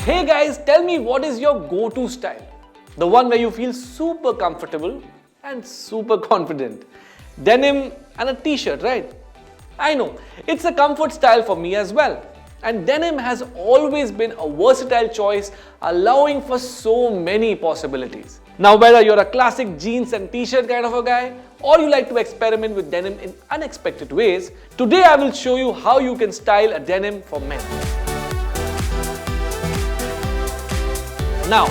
Hey guys, tell me what is your go-to style? The one where you feel super comfortable and super confident. Denim and a t-shirt, right? I know, it's a comfort style for me as well. And denim has always been a versatile choice, allowing for so many possibilities. Now, whether you're a classic jeans and t-shirt kind of a guy, or you like to experiment with denim in unexpected ways, today I will show you how you can style a denim for men. Now,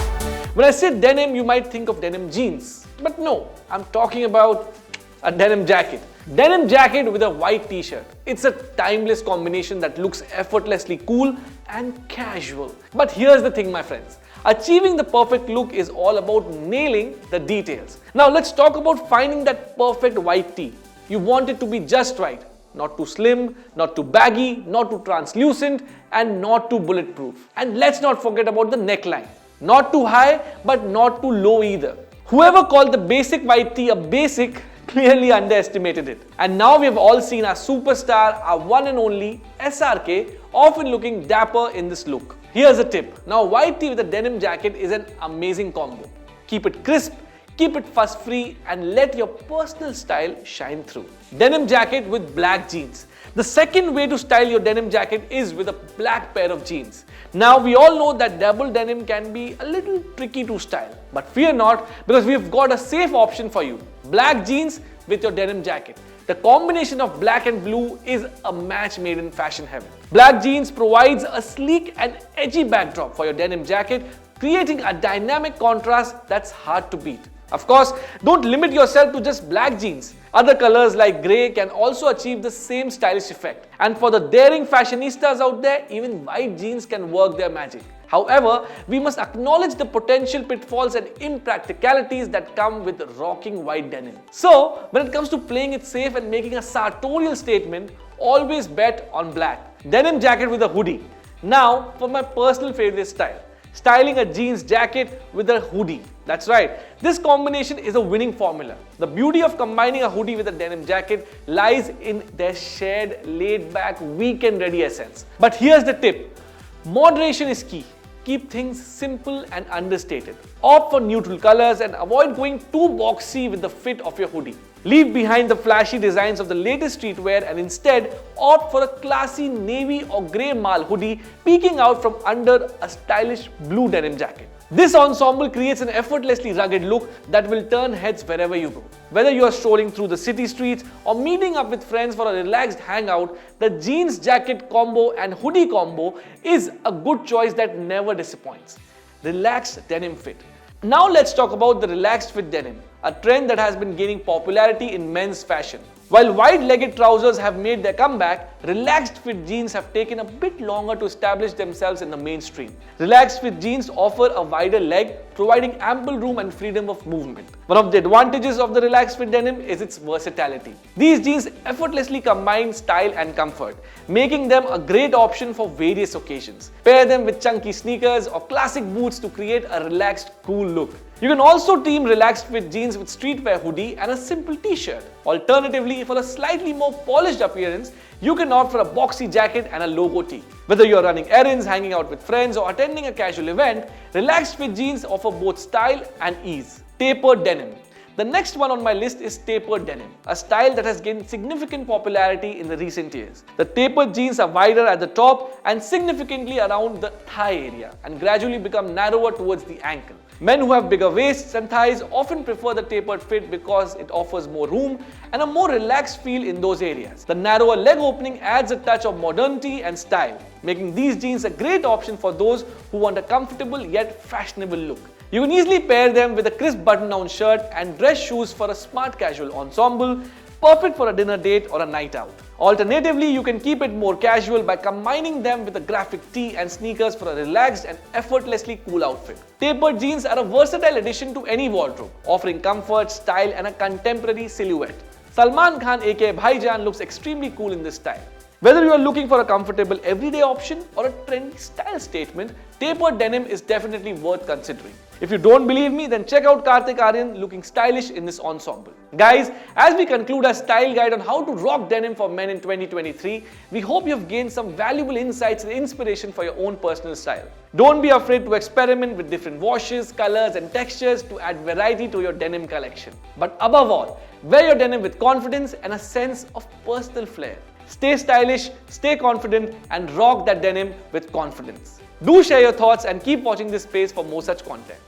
when I say denim, you might think of denim jeans. But no, I'm talking about a denim jacket. Denim jacket with a white t-shirt. It's a timeless combination that looks effortlessly cool and casual. But here's the thing, my friends. Achieving the perfect look is all about nailing the details. Now let's talk about finding that perfect white tee. You want it to be just right. Not too slim, not too baggy, not too translucent, and not too bulletproof. And let's not forget about the neckline. Not too high, but not too low either. Whoever called the basic white tee a basic clearly underestimated it. And now we have all seen our superstar, our one and only SRK, often looking dapper in this look. Here's a tip. Now, white tee with a denim jacket is an amazing combo. Keep it crisp, keep it fuss-free, and let your personal style shine through. Denim jacket with black jeans. The second way to style your denim jacket is with a black pair of jeans. Now, we all know that double denim can be a little tricky to style. But fear not, because we've got a safe option for you. Black jeans with your denim jacket. The combination of black and blue is a match made in fashion heaven. Black jeans provides a sleek and edgy backdrop for your denim jacket, creating a dynamic contrast that's hard to beat. Of course, don't limit yourself to just black jeans. Other colors like grey can also achieve the same stylish effect. And for the daring fashionistas out there, even white jeans can work their magic. However, we must acknowledge the potential pitfalls and impracticalities that come with rocking white denim. So, when it comes to playing it safe and making a sartorial statement, always bet on black. Denim jacket with a hoodie. Now, for my personal favorite style. Styling a jeans jacket with a hoodie. That's right, this combination is a winning formula. The beauty of combining a hoodie with a denim jacket lies in their shared, laid-back, weekend-ready essence. But here's the tip. Moderation is key. Keep things simple and understated. Opt for neutral colors and avoid going too boxy with the fit of your hoodie. Leave behind the flashy designs of the latest streetwear and instead opt for a classy navy or grey mal hoodie peeking out from under a stylish blue denim jacket. This ensemble creates an effortlessly rugged look that will turn heads wherever you go. Whether you are strolling through the city streets or meeting up with friends for a relaxed hangout, the jeans jacket combo and hoodie combo is a good choice that never disappoints. Relaxed denim fit. Now let's talk about the relaxed fit denim, a trend that has been gaining popularity in men's fashion. While wide-legged trousers have made their comeback, relaxed fit jeans have taken a bit longer to establish themselves in the mainstream. Relaxed fit jeans offer a wider leg, providing ample room and freedom of movement. One of the advantages of the relaxed fit denim is its versatility. These jeans effortlessly combine style and comfort, making them a great option for various occasions. Pair them with chunky sneakers or classic boots to create a relaxed, cool look. You can also team relaxed fit jeans with streetwear hoodie and a simple t-shirt. Alternatively, for a slightly more polished appearance, you can opt for a boxy jacket and a logo tee. Whether you are running errands, hanging out with friends, or attending a casual event, relaxed fit jeans offer both style and ease. Tapered denim. The next one on my list is tapered denim, a style that has gained significant popularity in the recent years. The tapered jeans are wider at the top and significantly around the thigh area and gradually become narrower towards the ankle. Men who have bigger waists and thighs often prefer the tapered fit because it offers more room and a more relaxed feel in those areas. The narrower leg opening adds a touch of modernity and style, making these jeans a great option for those who want a comfortable yet fashionable look. You can easily pair them with a crisp button-down shirt and dress shoes for a smart casual ensemble, perfect for a dinner date or a night out. Alternatively, you can keep it more casual by combining them with a graphic tee and sneakers for a relaxed and effortlessly cool outfit. Tapered jeans are a versatile addition to any wardrobe, offering comfort, style, and a contemporary silhouette. Salman Khan aka Bhaijan looks extremely cool in this style. Whether you are looking for a comfortable everyday option or a trendy style statement, tapered denim is definitely worth considering. If you don't believe me, then check out Karthik Aryan looking stylish in this ensemble. Guys, as we conclude our style guide on how to rock denim for men in 2023, we hope you've gained some valuable insights and inspiration for your own personal style. Don't be afraid to experiment with different washes, colors and textures to add variety to your denim collection. But above all, wear your denim with confidence and a sense of personal flair. Stay stylish, stay confident and rock that denim with confidence. Do share your thoughts and keep watching this space for more such content.